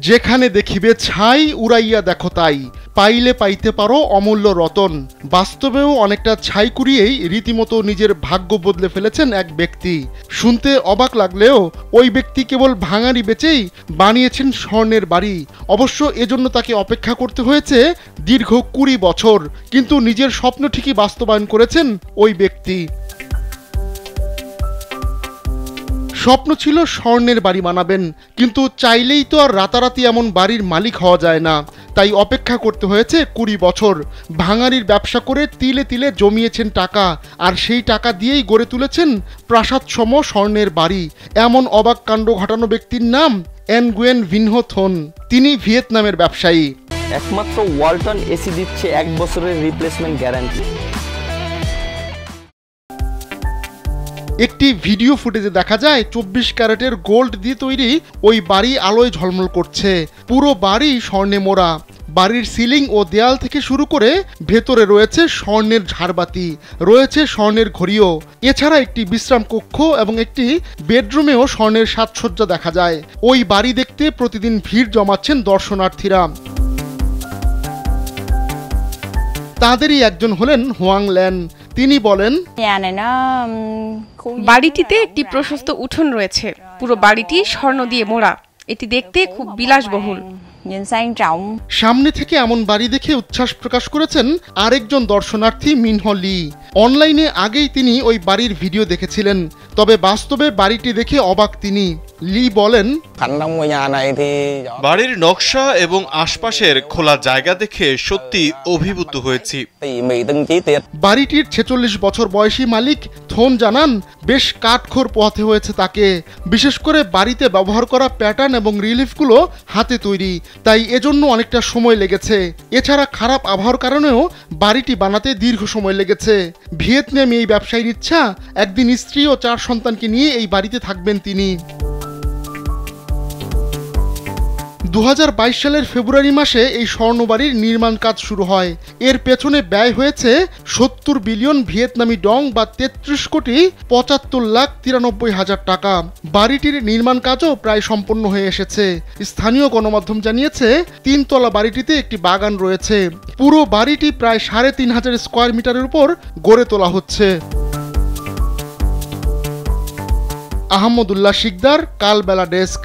যেখানে দেখিবে ছাই উড়াইয়া দেখো তাই, পাইলে পাইতে পারো অমূল্য রতন। বাস্তবেও অনেকটা ছাই কুড়িয়েই রীতিমতো নিজের ভাগ্য বদলে ফেলেছেন এক ব্যক্তি। শুনতে অবাক লাগলেও ওই ব্যক্তি কেবল ভাঙাড়ি বেচেই বানিয়েছেন স্বর্ণের বাড়ি। অবশ্য এজন্য তাকে অপেক্ষা করতে হয়েছে দীর্ঘ 20 বছর, কিন্তু নিজের স্বপ্ন ঠিকই বাস্তবায়ন করেছেন ওই ব্যক্তি। স্বপ্ন ছিল স্বর্ণের বাড়ি বানাবেন, কিন্তু চাইলেই তো আর রাতারাতি এমন বাড়ির মালিক হওয়া যায় না। তাই অপেক্ষা করতে হয়েছে 20 বছর। ভাঙাড়ির ব্যবসা করে তিলে তিলে জমিয়েছেন টাকা, আর সেই টাকা দিয়েই গড়ে তুলেছেন প্রাসাদসম স্বর্ণের বাড়ি। এমন অবাক কাণ্ড ঘটানো ব্যক্তির নাম এনগুয়েন ভিনহো থন। তিনি ভিয়েতনামের ব্যবসায়ী। একমাত্র ওয়ালটন এসি দিচ্ছে 1 বছরের রিপ্লেসমেন্ট গ্যারান্টি। একটি ভিডিও ফুটেজে দেখা যায় 24 ক্যারেটের গোল্ড দিয়ে তৈরি ওই বাড়ি আলোয় ঝলমল করছে। পুরো বাড়ি স্বর্ণে মোড়া। বাড়ির সিলিং ও দেয়াল থেকে শুরু করে ভেতরে রয়েছে স্বর্ণের ঝাড়বাতি, রয়েছে স্বর্ণের ঘড়িও। এছাড়া একটি বিশ্রাম কক্ষ এবং একটি বেডরুমেও স্বর্ণের সাজসজ্জা দেখা যায়। ওই বাড়ি দেখতে প্রতিদিন ভিড় জমাচ্ছেন দর্শনার্থীরা। তাদেরই একজন হলেন হোয়াং ল্যান। তিনি বলেন, বাড়িটিতে একটি প্রশস্ত উঠোন রয়েছে। পুরো বাড়িটি স্বর্ণ দিয়ে মোড়া। এটি দেখতে খুব বিলাসবহুল। সামনে থেকে এমন বাড়ি দেখে উচ্ছ্বাস প্রকাশ করেছেন আরেকজন দর্শনার্থী মিনহো লি। অনলাইনে আগেই তিনি ওই বাড়ির ভিডিও দেখেছিলেন, তবে বাস্তবে বাড়িটি দেখে অবাক তিনি। লি বলেন, বাড়ির নকশা এবং আশপাশের খোলা জায়গা দেখে সত্যি অভিভূত হয়েছি। বাড়িটির 46 বছর বয়সী মালিক থন জানান, বেশ কাঠখোর পোহাতে হয়েছে তাকে। বিশেষ করে বাড়িতে ব্যবহার করা প্যাটার্ন এবং রিলিফগুলো হাতে তৈরি, তাই এজন্য অনেকটা সময় লেগেছে। এছাড়া খারাপ আবহাওয়ার কারণেও বাড়িটি বানাতে দীর্ঘ সময় লেগেছে। ভিয়েতনামে এই ব্যবসায়ীর ইচ্ছা, একদিন স্ত্রী ও 4 সন্তানকে নিয়ে এই বাড়িতে থাকবেন তিনি। 2022 সালের ফেব্রুয়ারি মাসে এই স্বর্ণবাড়ির নির্মাণ কাজ শুরু হয়। এর পেছনে ব্যয় হয়েছে 70 বিলিয়ন ভিয়েতনামি ডং বা 33 কোটি 75,93,000 টাকা। বাড়িটির নির্মাণ কাজও প্রায় সম্পন্ন হয়ে এসেছে। স্থানীয় গণমাধ্যম জানিয়েছে 3 তলা বাড়িটিতে একটি বাগান রয়েছে। পুরো বাড়িটি প্রায় 3,500 স্কয়ার মিটারের উপর গড়ে তোলা হচ্ছে। আহমদুল্লাহ শিকদার, কালবেলা ডেস্ক।